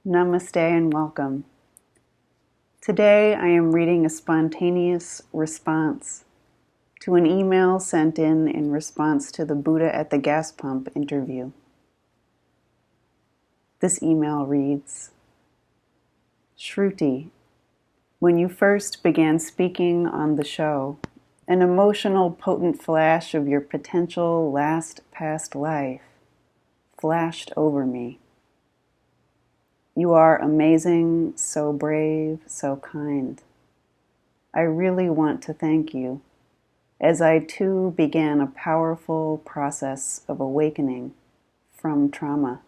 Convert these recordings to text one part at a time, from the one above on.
Namaste and welcome. Today I am reading a spontaneous response to an email sent in response to the Buddha at the gas pump interview. This email reads, Shruti, when you first began speaking on the show, an emotional, potent flash of your potential last past life flashed over me. You are amazing, so brave, so kind. I really want to thank you, as I too began a powerful process of awakening from trauma.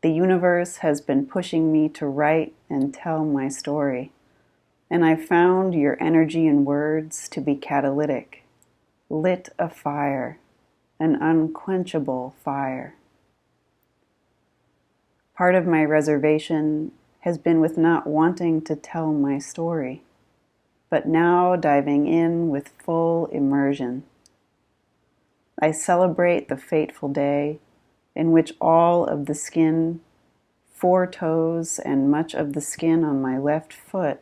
The universe has been pushing me to write and tell my story, and I found your energy and words to be catalytic, lit a fire, an unquenchable fire. Part of my reservation has been with not wanting to tell my story, but now diving in with full immersion. I celebrate the fateful day in which all of the skin, 4 toes, and much of the skin on my left foot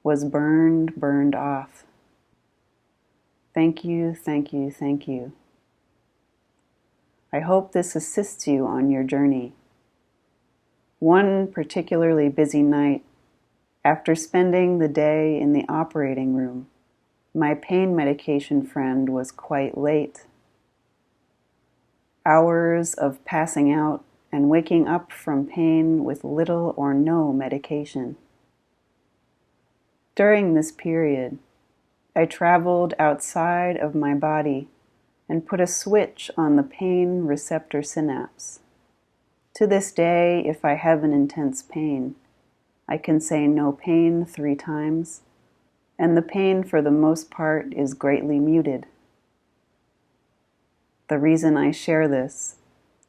was burned off. Thank you, thank you, thank you. I hope this assists you on your journey. One particularly busy night, after spending the day in the operating room, my pain medication friend was quite late. Hours of passing out and waking up from pain with little or no medication. During this period, I traveled outside of my body and put a switch on the pain receptor synapse. To this day, if I have an intense pain, I can say no pain 3 times, and the pain for the most part is greatly muted. The reason I share this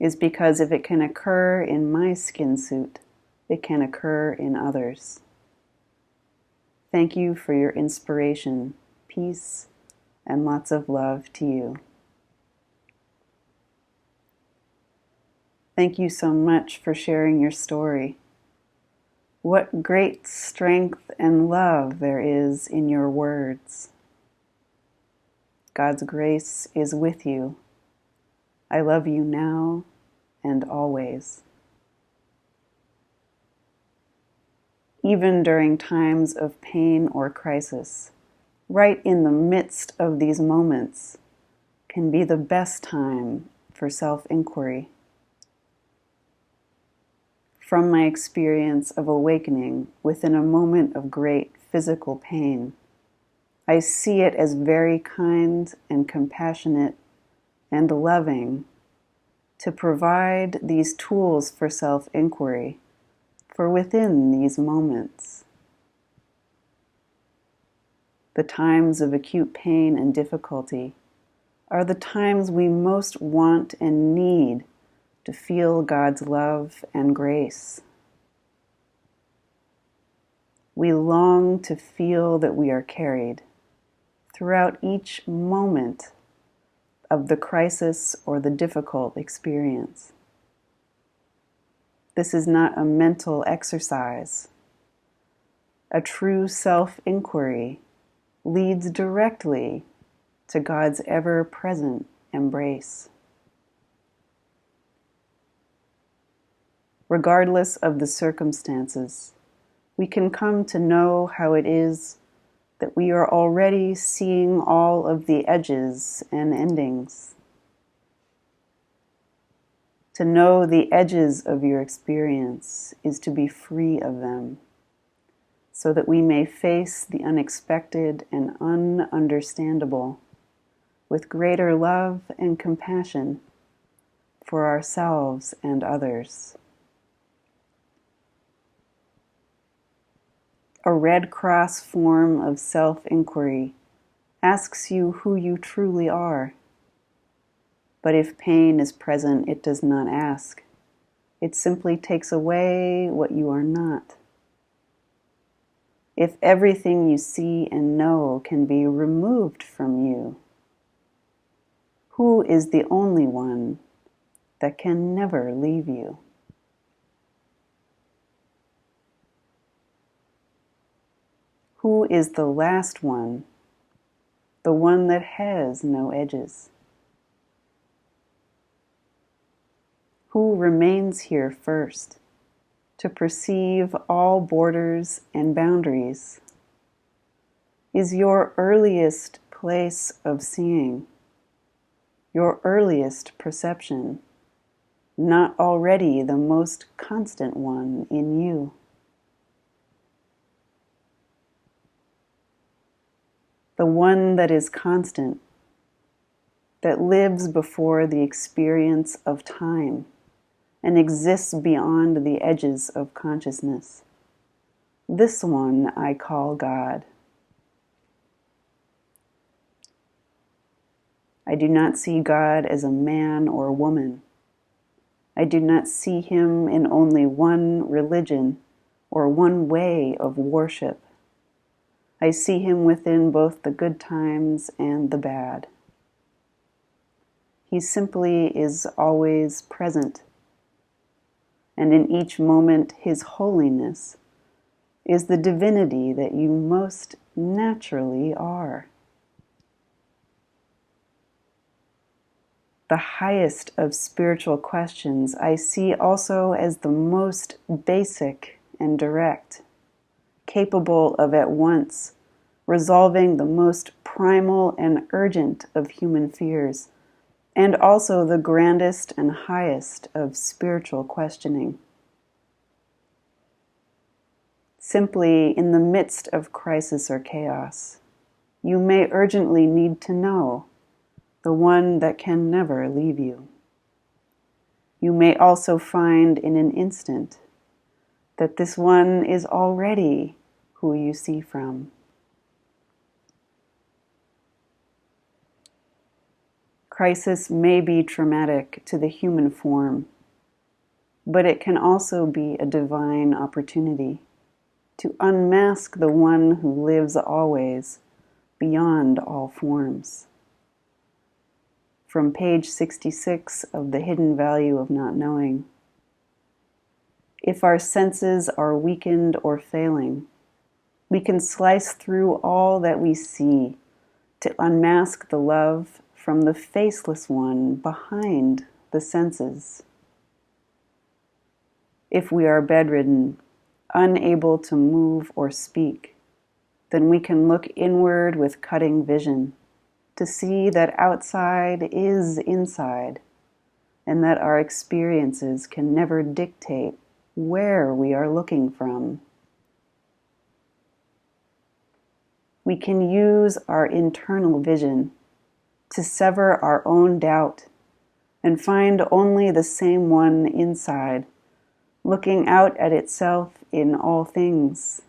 is because if it can occur in my skin suit, it can occur in others. Thank you for your inspiration, peace, and lots of love to you. Thank you so much for sharing your story. What great strength and love there is in your words. God's grace is with you. I love you now and always. Even during times of pain or crisis, right in the midst of these moments can be the best time for self-inquiry. From my experience of awakening within a moment of great physical pain, I see it as very kind and compassionate and loving to provide these tools for self-inquiry for within these moments. The times of acute pain and difficulty are the times we most want and need to feel God's love and grace. We long to feel that we are carried throughout each moment of the crisis or the difficult experience. This is not a mental exercise. A true self-inquiry leads directly to God's ever-present embrace. Regardless of the circumstances, we can come to know how it is that we are already seeing all of the edges and endings. To know the edges of your experience is to be free of them, so that we may face the unexpected and ununderstandable with greater love and compassion for ourselves and others. A Red Cross form of self-inquiry asks you who you truly are. But if pain is present, it does not ask. It simply takes away what you are not. If everything you see and know can be removed from you, who is the only one that can never leave you? Who is the last one, the one that has no edges? Who remains here first to perceive all borders and boundaries? Is your earliest place of seeing, your earliest perception, not already the most constant one in you? The one that is constant, that lives before the experience of time and exists beyond the edges of consciousness. This one I call God. I do not see God as a man or woman. I do not see him in only one religion or one way of worship. I see him within both the good times and the bad. He simply is always present, and in each moment his holiness is the divinity that you most naturally are. The highest of spiritual questions I see also as the most basic and direct, capable of at once resolving the most primal and urgent of human fears, and also the grandest and highest of spiritual questioning. Simply, in the midst of crisis or chaos, you may urgently need to know the one that can never leave you. You may also find in an instant that this one is already who you see from. Crisis may be traumatic to the human form, but it can also be a divine opportunity to unmask the one who lives always beyond all forms. From page 66 of The Hidden Value of Not Knowing. If our senses are weakened or failing, we can slice through all that we see to unmask the love from the faceless one behind the senses. If we are bedridden, unable to move or speak, then we can look inward with cutting vision to see that outside is inside, and that our experiences can never dictate where we are looking from. We can use our internal vision to sever our own doubt and find only the same one inside, looking out at itself in all things.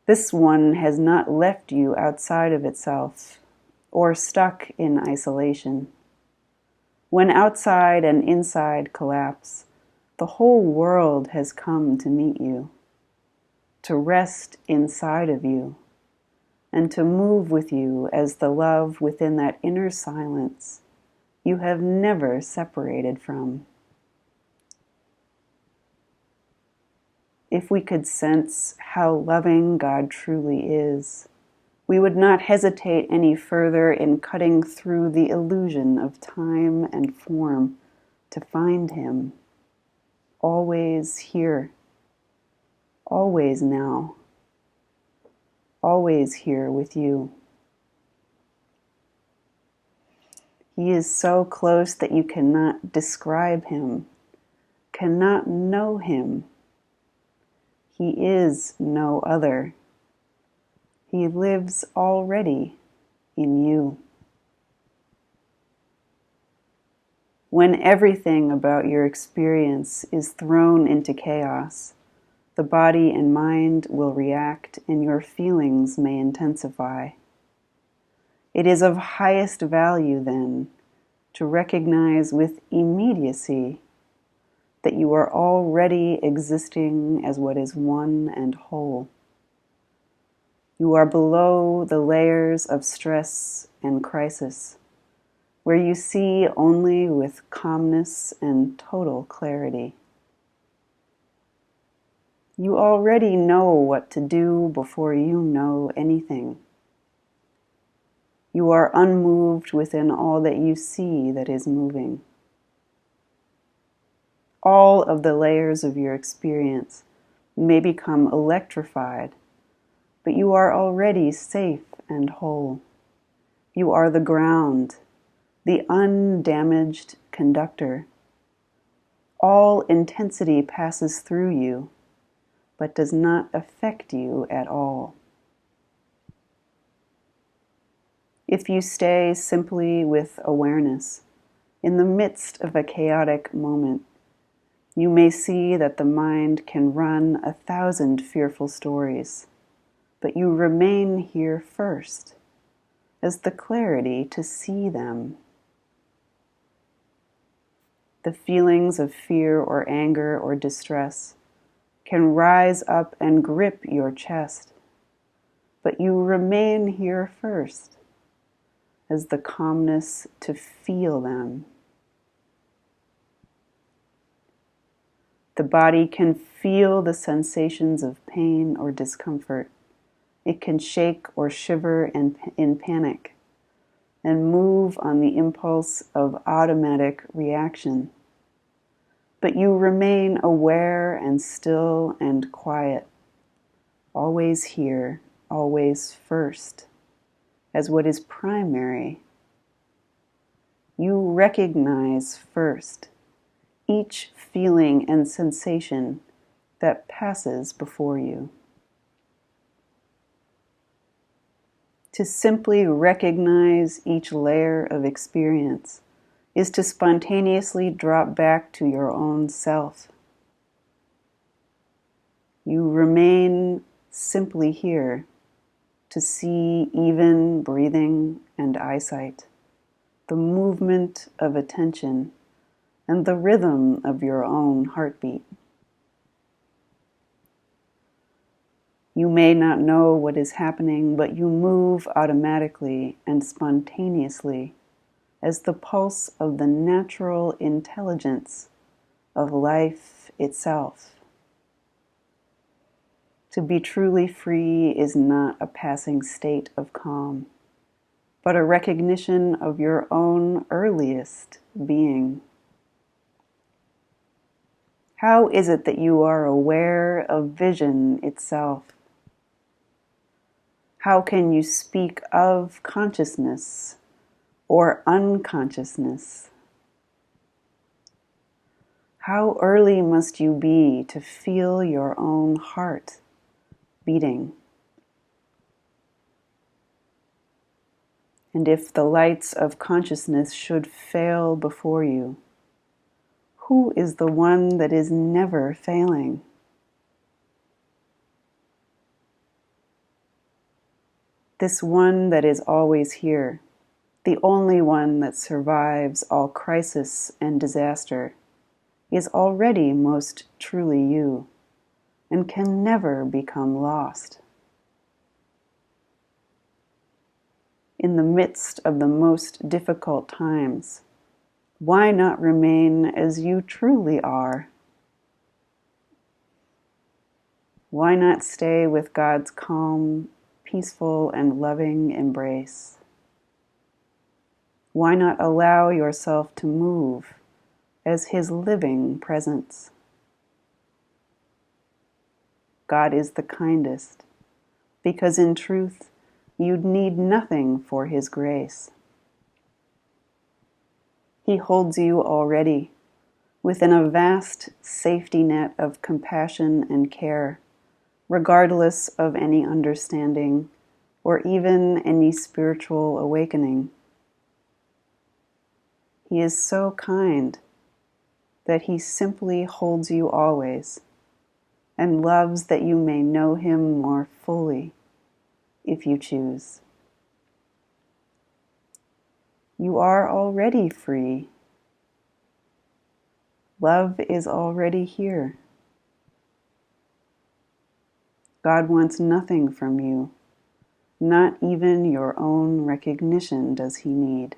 This one has not left you outside of itself or stuck in isolation. When outside and inside collapse, the whole world has come to meet you, to rest inside of you, and to move with you as the love within that inner silence you have never separated from. If we could sense how loving God truly is, we would not hesitate any further in cutting through the illusion of time and form to find him, always here, always now, always here with you. He is so close that you cannot describe him, cannot know him. He is no other. He lives already in you. When everything about your experience is thrown into chaos, the body and mind will react and your feelings may intensify. It is of highest value, then, to recognize with immediacy that you are already existing as what is one and whole. You are below the layers of stress and crisis, where you see only with calmness and total clarity. You already know what to do before you know anything. You are unmoved within all that you see that is moving. All of the layers of your experience may become electrified, but you are already safe and whole. You are the ground, the undamaged conductor. All intensity passes through you, but does not affect you at all. If you stay simply with awareness, in the midst of a chaotic moment, you may see that the mind can run 1,000 fearful stories, but you remain here first, as the clarity to see them. The feelings of fear or anger or distress can rise up and grip your chest, but you remain here first, as the calmness to feel them. The body can feel the sensations of pain or discomfort. It can shake or shiver in panic and move on the impulse of automatic reaction. But you remain aware and still and quiet, always here, always first, as what is primary. You recognize first each feeling and sensation that passes before you. To simply recognize each layer of experience is to spontaneously drop back to your own self. You remain simply here to see even breathing and eyesight, the movement of attention, and the rhythm of your own heartbeat. You may not know what is happening, but you move automatically and spontaneously as the pulse of the natural intelligence of life itself. To be truly free is not a passing state of calm, but a recognition of your own earliest being. How is it that you are aware of vision itself? How can you speak of consciousness or unconsciousness? How early must you be to feel your own heart beating? And if the lights of consciousness should fail before you, who is the one that is never failing? This one that is always here, the only one that survives all crisis and disaster, is already most truly you and can never become lost. In the midst of the most difficult times, why not remain as you truly are? Why not stay with God's calm, peaceful, and loving embrace? Why not allow yourself to move as His living presence? God is the kindest, because in truth, you'd need nothing for His grace. He holds you already within a vast safety net of compassion and care, regardless of any understanding or even any spiritual awakening. He is so kind that He simply holds you always and loves that you may know Him more fully if you choose. You are already free. Love is already here. God wants nothing from you. Not even your own recognition does He need.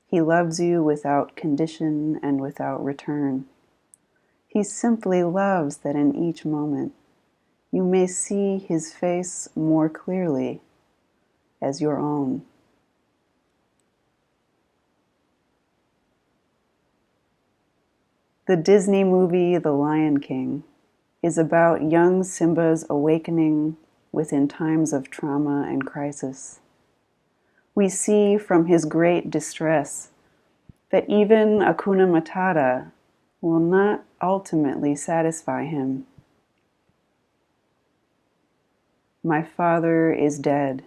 He loves you without condition and without return. He simply loves that in each moment you may see his face more clearly as your own. The Disney movie The Lion King is about young Simba's awakening within times of trauma and crisis. We see from his great distress that even Hakuna Matata will not ultimately satisfy him. My father is dead,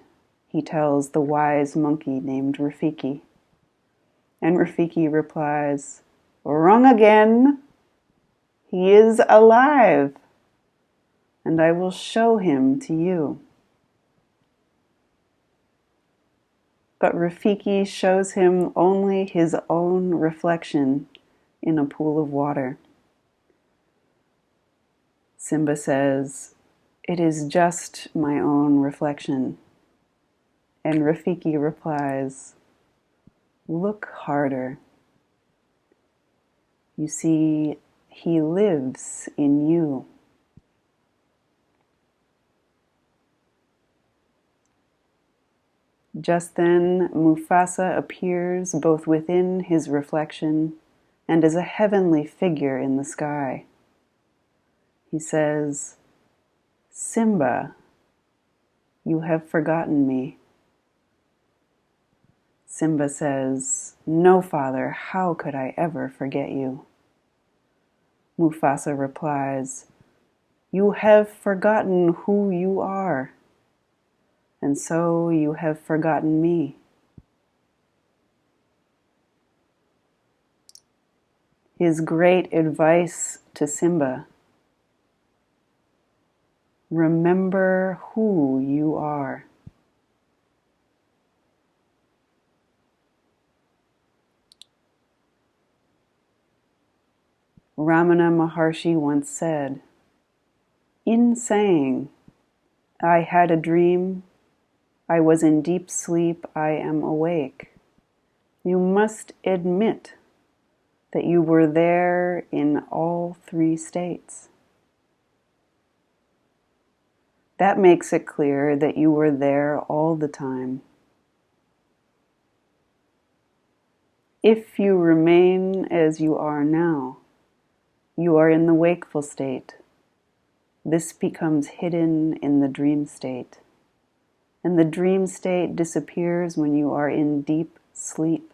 he tells the wise monkey named Rafiki. And Rafiki replies, "Wrong again. He is alive, and I will show him to you." But Rafiki shows him only his own reflection in a pool of water. Simba says, "It is just my own reflection." And Rafiki replies, "Look harder. You see, he lives in you." Just then, Mufasa appears both within his reflection and as a heavenly figure in the sky. He says, "Simba, you have forgotten me." Simba says, "No, father, how could I ever forget you?" Mufasa replies, "You have forgotten who you are, and so you have forgotten me." His great advice to Simba: remember who you are. Ramana Maharshi once said, "In saying, 'I had a dream, I was in deep sleep, I am awake,' you must admit that you were there in all three states. That makes it clear that you were there all the time. If you remain as you are now, you are in the wakeful state. This becomes hidden in the dream state, and the dream state disappears when you are in deep sleep.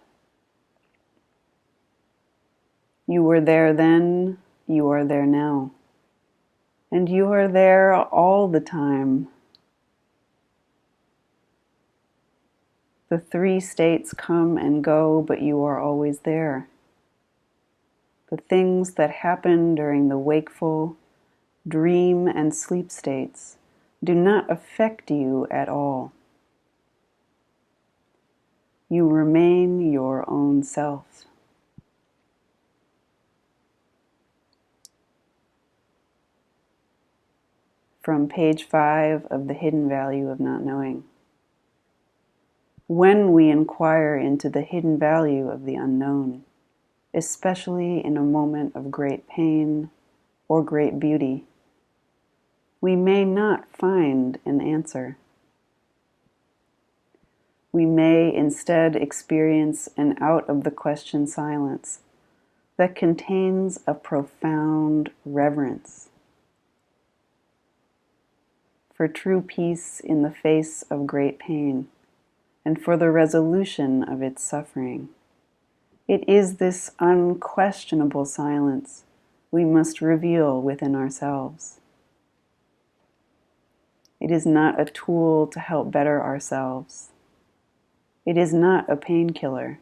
You were there then, you are there now, and you are there all the time. The three states come and go, but you are always there. The things that happen during the wakeful, dream, and sleep states do not affect you at all. You remain your own self." From page 5 of The Hidden Value of Not Knowing. When we inquire into the hidden value of the unknown, especially in a moment of great pain or great beauty, we may not find an answer. We may instead experience an out-of-the-question silence that contains a profound reverence for true peace in the face of great pain and for the resolution of its suffering. It is this unquestionable silence we must reveal within ourselves. It is not a tool to help better ourselves. It is not a painkiller.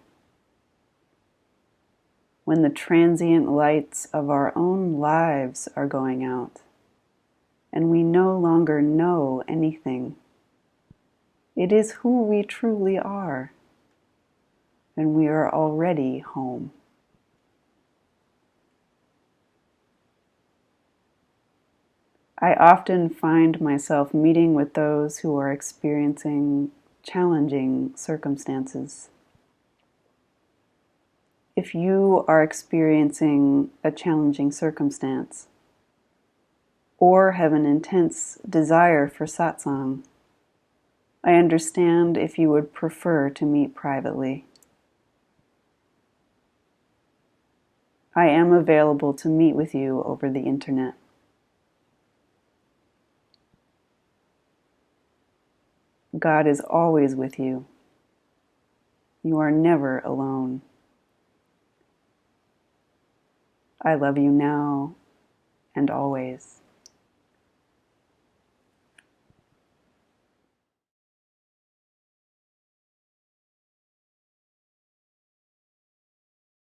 When the transient lights of our own lives are going out, and we no longer know anything, it is who we truly are, and we are already home. I often find myself meeting with those who are experiencing challenging circumstances. If you are experiencing a challenging circumstance or have an intense desire for satsang, I understand if you would prefer to meet privately. I am available to meet with you over the internet. God is always with you. You are never alone. I love you now and always.